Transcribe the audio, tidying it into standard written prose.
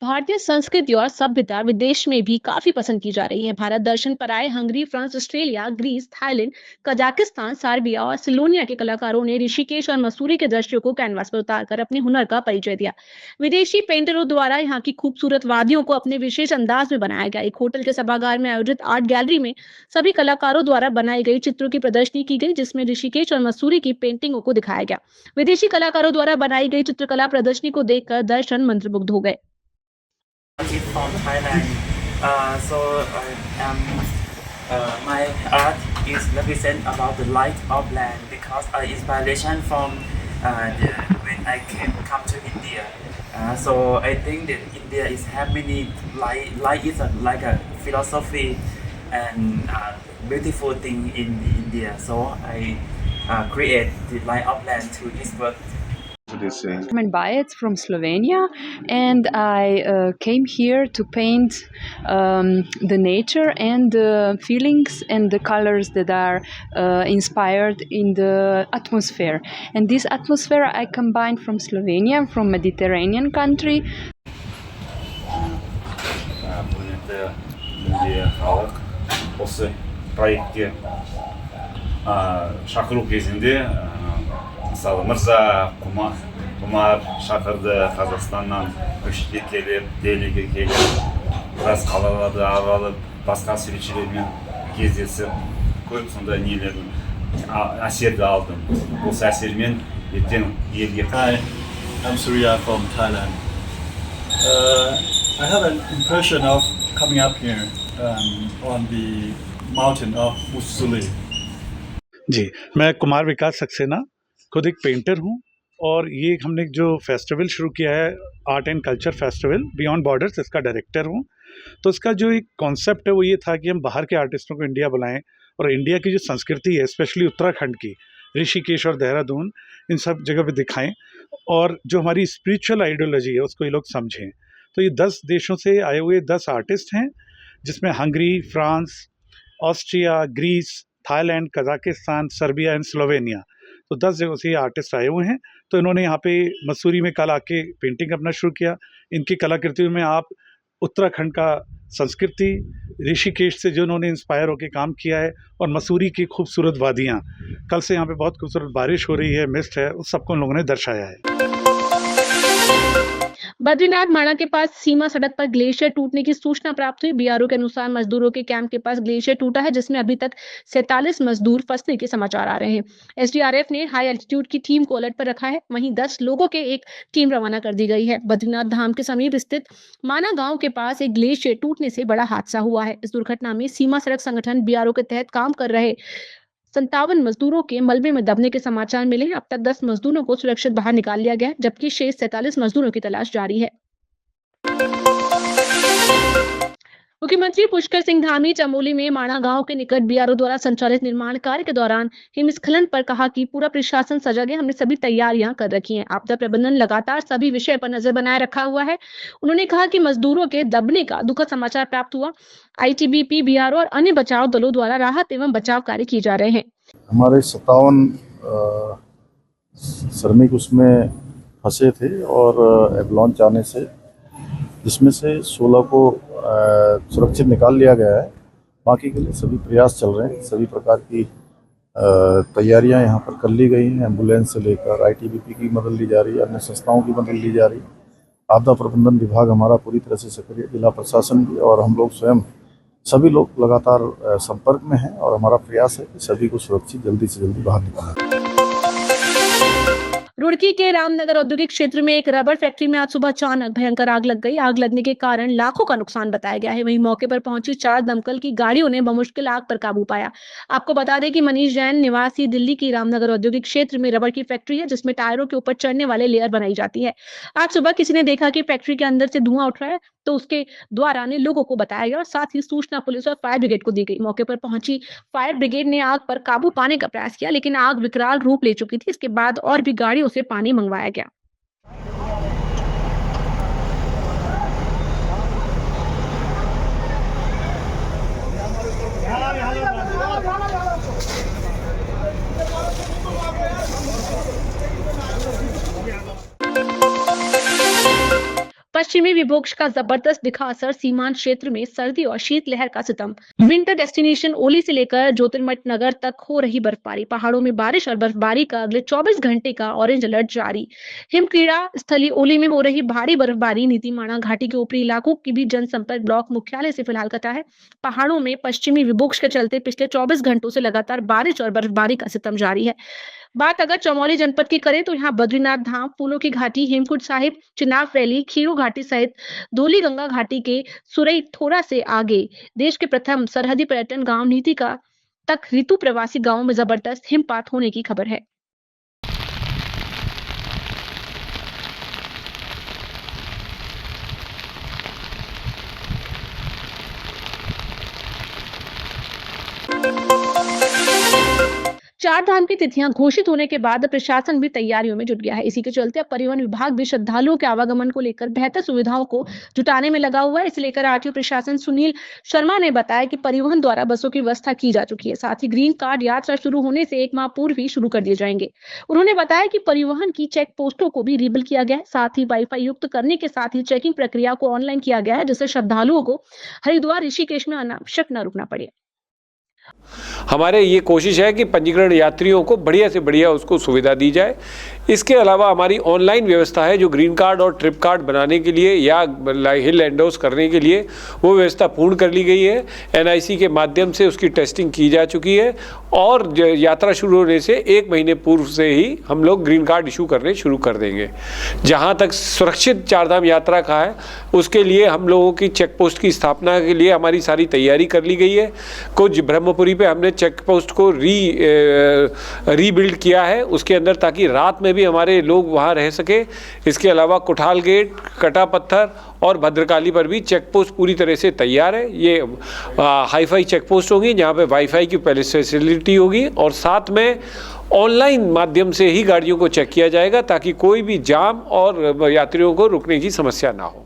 भारतीय संस्कृति और सभ्यता विदेश में भी काफी पसंद की जा रही है। भारत दर्शन पर आए Hungary, France, Australia, Greece, Thailand, Kazakhstan, Serbia और सिलोनिया के कलाकारों ने ऋषिकेश और मसूरी के दृश्यों को कैनवास पर उतारकर अपने हुनर का परिचय दिया। विदेशी पेंटरों द्वारा यहाँ की खूबसूरत वादियों को अपने विशेष अंदाज में बनाया गया। एक होटल के सभागार में आयोजित आर्ट गैलरी में सभी कलाकारों द्वारा बनाई गई चित्रों की प्रदर्शनी की गई, जिसमें ऋषिकेश और मसूरी की पेंटिंगों को दिखाया गया। विदेशी कलाकारों द्वारा बनाई गई चित्रकला प्रदर्शनी को देखकर दर्शन मंत्रमुग्ध हो गए। Is from Thailand. My art is represent about the light of land because inspiration from when I come to India. So I think that India is have many light. Light is like a philosophy and beautiful thing in India. So I create the light of land to this work. I'm Bajet from Slovenia, and I came here to paint the nature and the feelings and the colors that are inspired in the atmosphere. And this atmosphere I combined from Slovenia, from Mediterranean country. Осы проектке шақыру кезінде мысалы мырза құмар шақырды, Қазақстаннан көшке келіп, Делиге келіп, біраз қалаларды аралап, басқа суретшілермен кездесіп, көп сондай нелердің әсерді алдым. Осы әсермен ертең елге. Hi, I'm Surya from Thailand. I have an impression of coming up here on the mountain of Mussoorie. जी, मैं कुमार विकास सक्सेना खुद एक painter हूँ और ये हमने जो festival शुरू किया है art and culture festival beyond borders, इसका डायरेक्टर हूँ। तो इसका जो एक कॉन्सेप्ट है वो ये था कि हम बाहर के आर्टिस्टों को इंडिया बुलाएं और इंडिया की जो संस्कृति है, स्पेशली उत्तराखंड की, ऋषिकेश और देहरादून, इन सब जगह पे दिखाएं और जो हमारी स्पिरिचुअल आइडियोलॉजी है उसको ये लोग समझें। तो ये 10 देशों से आए हुए 10 आर्टिस्ट हैं, जिसमें Hungary, France, Austria, Greece, Thailand, Kazakhstan, Serbia and Slovenia, तो 10 जगहों से ये आर्टिस्ट आए हुए हैं। तो इन्होंने यहाँ पे मसूरी में कल आके पेंटिंग करना शुरू किया। इनकी कलाकृतियों में आप उत्तराखंड का संस्कृति, ऋषिकेश से जो उन्होंने इंस्पायर होकर काम किया है, और मसूरी की खूबसूरत वादियाँ, कल से यहाँ पे बहुत खूबसूरत बारिश हो रही है, मिस्ट है, उस सबको उन लोगों ने दर्शाया है। बद्रीनाथ माणा के पास सीमा सड़क पर ग्लेशियर टूटने की सूचना प्राप्त हुई। बीआरओ के अनुसार मजदूरों के कैंप के पास ग्लेशियर टूटा है, जिसमें अभी तक 47 मजदूर फंसने के समाचार आ रहे हैं। एसडीआरएफ ने हाई एल्टीट्यूड की टीम को अलर्ट पर रखा है। वहीं 10 लोगों के एक टीम रवाना कर दी गई है। बद्रीनाथ धाम के समीप स्थित माना गांव के पास एक ग्लेशियर टूटने से बड़ा हादसा हुआ है। इस दुर्घटना में सीमा सड़क संगठन बीआरओ के तहत काम कर रहे 57 मजदूरों के मलबे में दबने के समाचार मिले हैं। अब तक 10 मजदूरों को सुरक्षित बाहर निकाल लिया गया है, जबकि शेष 47 मजदूरों की तलाश जारी है। मुख्यमंत्री पुष्कर सिंह धामी चमोली में माणा गांव के निकट बीआरओ द्वारा संचालित निर्माण कार्य के दौरान हिमस्खलन पर कहा कि पूरा प्रशासन सजग है, हमने सभी तैयारियां कर रखी हैं। आपदा प्रबंधन लगातार सभी विषय पर नजर बनाए रखा हुआ है। उन्होंने कहा कि मजदूरों के दबने का दुखद समाचार प्राप्त हुआ। आईटीबीपी, बीआरओ और अन्य बचाव दलों द्वारा राहत एवं बचाव कार्य किए जा रहे हैं। हमारे 57 श्रमिक उसमें फंसे थे और एवलांच आने से, जिसमें से 16 को सुरक्षित निकाल लिया गया है। बाकी के लिए सभी प्रयास चल रहे हैं। सभी प्रकार की तैयारियां यहाँ पर कर ली गई हैं। एम्बुलेंस से लेकर आईटीबीपी की मदद ली जा रही है, अन्य संस्थाओं की मदद ली जा रही है। आपदा प्रबंधन विभाग हमारा पूरी तरह से सक्रिय, जिला प्रशासन भी, और हम लोग स्वयं सभी लोग लगातार संपर्क में हैं और हमारा प्रयास है कि सभी को सुरक्षित जल्दी से जल्दी बाहर निकालें। रुड़की के रामनगर औद्योगिक क्षेत्र में एक रबर फैक्ट्री में आज सुबह अचानक भयंकर आग लग गई। आग लगने के कारण लाखों का नुकसान बताया गया है। वहीं मौके पर पहुंची 4 दमकल की गाड़ियों ने बमुश्किल आग पर काबू पाया। आपको बता दें कि मनीष जैन निवासी दिल्ली की रामनगर औद्योगिक क्षेत्र में रबर की फैक्ट्री है, जिसमें टायरों के ऊपर चढ़ने वाले लेयर बनाई जाती है। आज सुबह किसी ने देखा कि फैक्ट्री के अंदर से धुआं उठ रहा है, तो उसके द्वारा ने लोगों को बताया गया और साथ ही सूचना पुलिस और फायर ब्रिगेड को दी गई। मौके पर पहुंची फायर ब्रिगेड ने आग पर काबू पाने का प्रयास किया, लेकिन आग विकराल रूप ले चुकी थी। इसके बाद और भी गाड़ियों से पानी मंगवाया गया। पश्चिम पश्चिमी विक्षोभ का जबरदस्त दिखा असर, सीमांत क्षेत्र में सर्दी और शीतलहर का सितम। विंटर डेस्टिनेशन ओली से लेकर ज्योतिर्मठ नगर तक हो रही बर्फबारी, पहाड़ों में बारिश और बर्फबारी का अगले 24 घंटे का ऑरेंज अलर्ट जारी। हिम क्रीड़ा स्थली ओली में हो रही भारी बर्फबारी नीतीमाणा घाटी के ऊपरी इलाकों की भी जनसंपर्क ब्लॉक मुख्यालय से फिलहाल कटा है। पहाड़ों में पश्चिमी विक्षोभ के चलते पिछले 24 घंटों से लगातार बारिश और बर्फबारी का सितम जारी है। बात अगर चमोली जनपद की करें तो यहाँ बद्रीनाथ धाम, फूलों की घाटी, हेमकुंड साहिब, चिनाब वैली, खीरू घाटी सहित धौली गंगा घाटी के सुरई थोड़ा से आगे देश के प्रथम सरहदी पर्यटन गांव नीति का तक ऋतु प्रवासी गांवों में जबरदस्त हिमपात होने की खबर है। चार धाम की तिथियां घोषित होने के बाद प्रशासन भी तैयारियों में जुट गया है। इसी के चलते अब परिवहन विभाग भी श्रद्धालुओं के आवागमन को लेकर बेहतर सुविधाओं को जुटाने में लगा हुआ है। इसे लेकर आरटीओ प्रशासन सुनील शर्मा ने बताया कि परिवहन द्वारा बसों की व्यवस्था की जा चुकी है। साथ ही ग्रीन कार्ड यात्रा शुरू होने से 1 माह पूर्व ही शुरू कर दिए जाएंगे। उन्होंने बताया कि परिवहन की चेक पोस्टों को भी रिबिल किया गया है। साथ ही वाईफाई युक्त करने के साथ ही चेकिंग प्रक्रिया को ऑनलाइन किया गया है, जिससे श्रद्धालुओं को हरिद्वार ऋषिकेश में अनावश्यक न रुकना पड़े। हमारे ये कोशिश है कि पंजीकरण यात्रियों को बढ़िया से बढ़िया उसको सुविधा दी जाए। इसके अलावा हमारी ऑनलाइन व्यवस्था है जो ग्रीन कार्ड और ट्रिप कार्ड बनाने के लिए या हिल एंडोर्स करने के लिए वो व्यवस्था पूर्ण कर ली गई है। एनआईसी के माध्यम से उसकी टेस्टिंग की जा चुकी है और यात्रा शुरू होने से 1 महीने पूर्व से ही हम लोग ग्रीन कार्ड इशू करने शुरू कर देंगे। जहाँ तक सुरक्षित चारधाम यात्रा का है उसके लिए हम लोगों की चेक पोस्ट की स्थापना के लिए हमारी सारी तैयारी कर ली गई है। कुछ ब्रह्मपुरी पे हमने चेक पोस्ट को रीबिल्ड किया है उसके अंदर, ताकि रात में भी हमारे लोग वहाँ रह सके। इसके अलावा कुठाल गेट, कटा पत्थर और भद्रकाली पर भी चेक पोस्ट पूरी तरह से तैयार है। ये हाईफाई चेक पोस्ट होंगी जहाँ पे वाईफाई की पहले फैसिलिटी होगी और साथ में ऑनलाइन माध्यम से ही गाड़ियों को चेक किया जाएगा ताकि कोई भी जाम और यात्रियों को रुकने की समस्या ना हो।